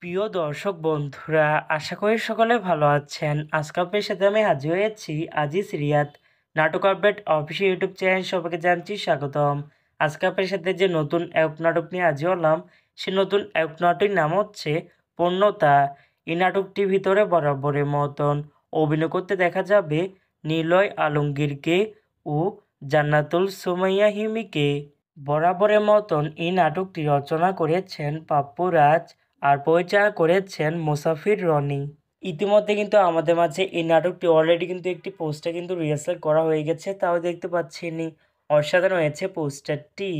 প্রিয় দর্শক বন্ধুরা, আশা করি সকলে ভালো আছেন। আজকে আপনার সাথে আমি হাজির হয়েছি আজিজ রিয়াদ নাটক আপডেট অফিসিয়াল ইউটিউব চ্যানেল। সবাইকে জানছি স্বাগতম। আজকে আপনার সাথে যে নতুন এক নাটক নিয়ে হাজির হলাম, সে নতুন এক নাটকের নাম হচ্ছে পূর্ণতা। এই নাটকটির ভিতরে বরাবরের মতন অভিনয় করতে দেখা যাবে নিলয় আলমগীরকে ও জান্নাতুল সুমাইয়া হিমিকে। বরাবরের মতন এই নাটকটি রচনা করেছেন পাপ্পু রাজ আর পরিচালনা করেছেন মুসাফির রনি। ইতিমধ্যে কিন্তু আমাদের মাঝে এই নাটকটি অলরেডি কিন্তু একটি পোস্টার কিন্তু রিহার্সাল করা হয়ে গেছে, তাও দেখতে পাচ্ছেন। অসাধারণ হয়েছে পোস্টারটি।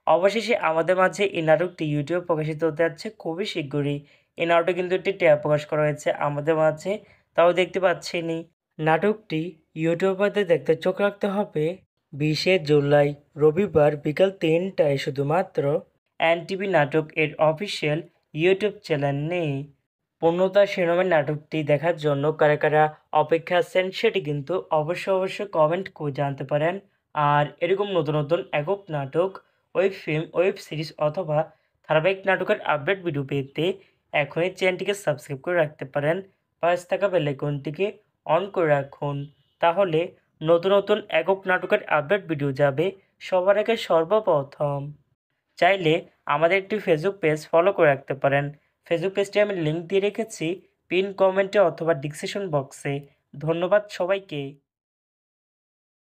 অবশেষে আমাদের মাঝে এই নাটকটি ইউটিউবে প্রকাশিত হতে যাচ্ছে খুবই শীঘ্রই। এই নাটকে কিন্তু একটি ট্যাব প্রকাশ করা হয়েছে আমাদের মাঝে, তাও দেখতে পাচ্ছেন। নাটকটি ইউটিউবারদের দেখতে চোখ রাখতে হবে 20শে জুলাই রবিবার বিকাল 3টায় শুধুমাত্র এনটিভি নাটক এর অফিসিয়াল ইউটিউব চ্যানেলে। পূর্ণতা শিরোনামের নাটকটি দেখার জন্য কারা কারা অপেক্ষা আছেন সেটি কিন্তু অবশ্যই কমেন্ট করে জানতে পারেন। আর এরকম নতুন নতুন একক নাটক, ওয়েব ফিল্ম, ওয়েব সিরিজ অথবা ধারাবাহিক নাটকের আপডেট ভিডিও পেতে এখনই চ্যানেলটিকে সাবস্ক্রাইব করে রাখতে পারেন। পাশে থাকা বেল আইকনটিকে অন করে রাখুন, তাহলে নতুন নতুন একক নাটকের আপডেট ভিডিও যাবে সবার আগে সর্বপ্রথম। চাইলে আমাদের একটি ফেসবুক পেজ ফলো করে রাখতে পারেন। ফেসবুক পেজটি আমি লিঙ্ক দিয়ে রেখেছি পিন কমেন্টে অথবা ডিসক্রিপশন বক্সে। ধন্যবাদ সবাইকে।